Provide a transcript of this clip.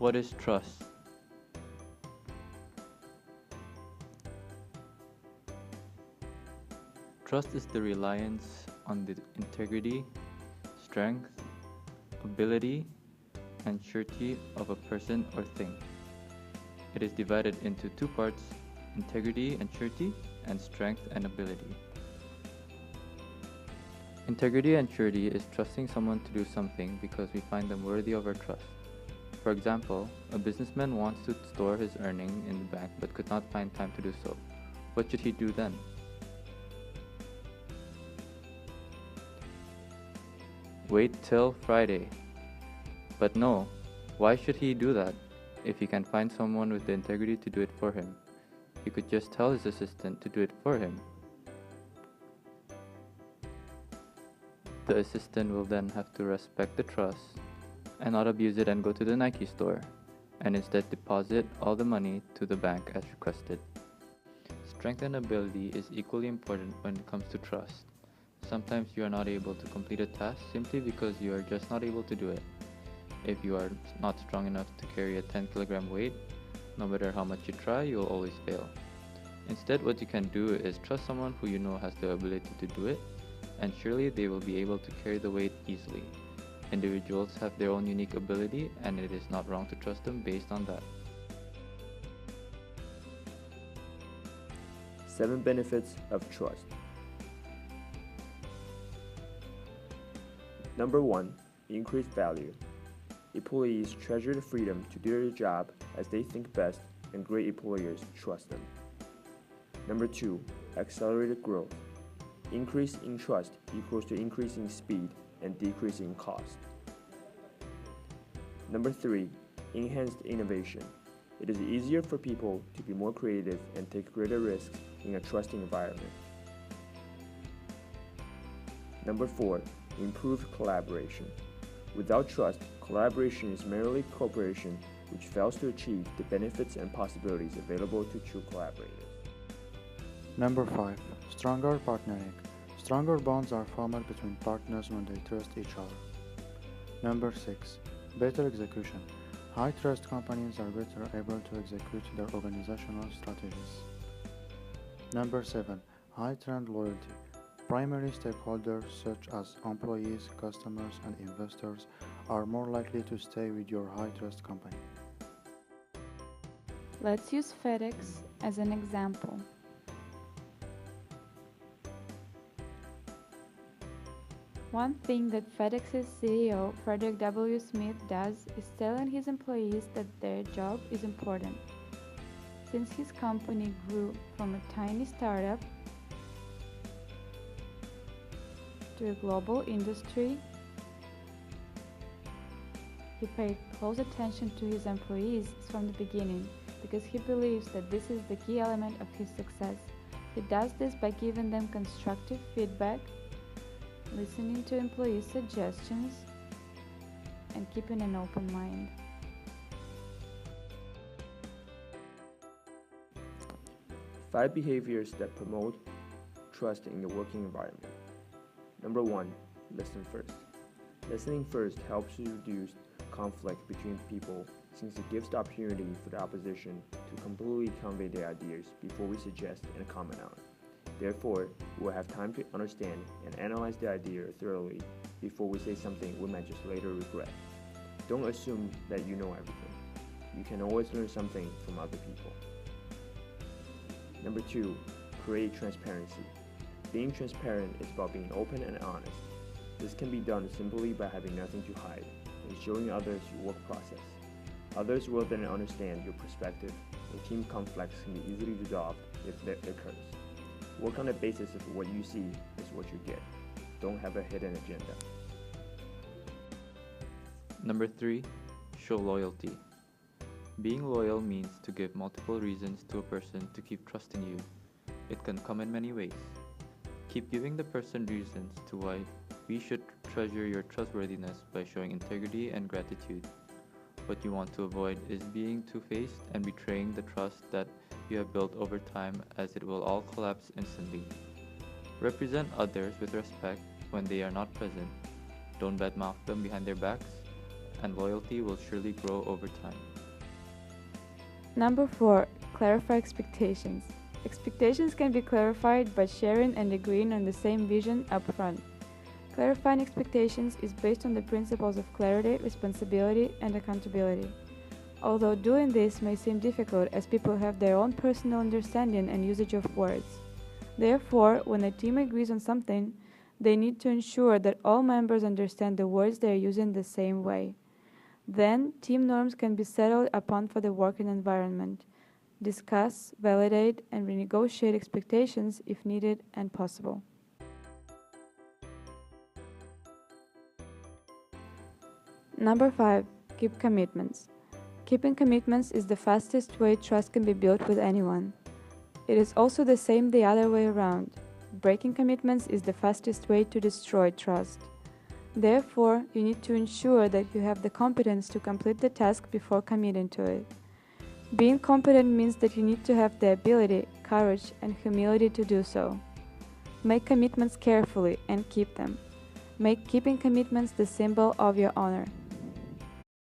What is trust? Trust is the reliance on the integrity, strength, ability, and surety of a person or thing. It is divided into two parts: integrity and surety, and strength and ability. Integrity and surety is trusting someone to do something because we find them worthy of our trust. For example, a businessman wants to store his earning in the bank but could not find time to do so. What should he do then? Wait till Friday. But no, why should he do that if he can find someone with the integrity to do it for him? He could just tell his assistant to do it for him. The assistant will then have to respect the trust and not abuse it and go to the Nike store, and instead deposit all the money to the bank as requested. Strength and ability is equally important when it comes to trust. Sometimes you are not able to complete a task simply because you are just not able to do it. If you are not strong enough to carry a 10-kilogram weight, no matter how much you try, you will always fail. Instead, what you can do is trust someone who you know has the ability to do it, and surely they will be able to carry the weight easily. Individuals have their own unique ability, and it is not wrong to trust them based on that. 7 benefits of trust. Number 1. Increased value. Employees treasure the freedom to do their job as they think best, and great employers trust them. Number 2. Accelerated growth. Increase in trust equals to increasing speed and decreasing cost. Number 3. Enhanced innovation. It is easier for people to be more creative and take greater risks in a trusting environment. Number 4. Improved collaboration. Without trust, collaboration is merely cooperation which fails to achieve the benefits and possibilities available to true collaborators. Number 5. Stronger partnering. Stronger bonds are formed between partners when they trust each other. Number 6. Better execution. High trust companies are better able to execute their organizational strategies. Number 7. High trend loyalty. Primary stakeholders such as employees, customers, and investors are more likely to stay with your high trust company. Let's use FedEx as an example. One thing that FedEx's CEO, Frederick W. Smith, does is telling his employees that their job is important. Since his company grew from a tiny startup to a global industry, he paid close attention to his employees from the beginning because he believes that this is the key element of his success. He does this by giving them constructive feedback, listening to employees' suggestions, and keeping an open mind. Five behaviors that promote trust in the working environment. Number 1. Listen first. Listening first helps to reduce conflict between people since it gives the opportunity for the opposition to completely convey their ideas before we suggest and comment on it. Therefore, we will have time to understand and analyze the idea thoroughly before we say something we might just later regret. Don't assume that you know everything. You can always learn something from other people. Number 2. Create transparency. Being transparent is about being open and honest. This can be done simply by having nothing to hide and showing others your work process. Others will then understand your perspective, and team conflicts can be easily resolved if that occurs. Work on the basis of what you see is what you get. Don't have a hidden agenda. Number 3. Show loyalty. Being loyal means to give multiple reasons to a person to keep trusting you. It can come in many ways. Keep giving the person reasons to why we should treasure your trustworthiness by showing integrity and gratitude. What you want to avoid is being two-faced and betraying the trust that you have built over time, as it will all collapse instantly. Represent others with respect when they are not present. Don't badmouth them behind their backs, and loyalty will surely grow over time. Number 4. Clarify expectations. Expectations can be clarified by sharing and agreeing on the same vision upfront. Clarifying expectations is based on the principles of clarity, responsibility, and accountability. Although doing this may seem difficult as people have their own personal understanding and usage of words. Therefore, when a team agrees on something, they need to ensure that all members understand the words they are using the same way. Then, team norms can be settled upon for the working environment. Discuss, validate, and renegotiate expectations if needed and possible. Number 5. Keep commitments. Keeping commitments is the fastest way trust can be built with anyone. It is also the same the other way around. Breaking commitments is the fastest way to destroy trust. Therefore, you need to ensure that you have the competence to complete the task before committing to it. Being competent means that you need to have the ability, courage, and humility to do so. Make commitments carefully and keep them. Make keeping commitments the symbol of your honor.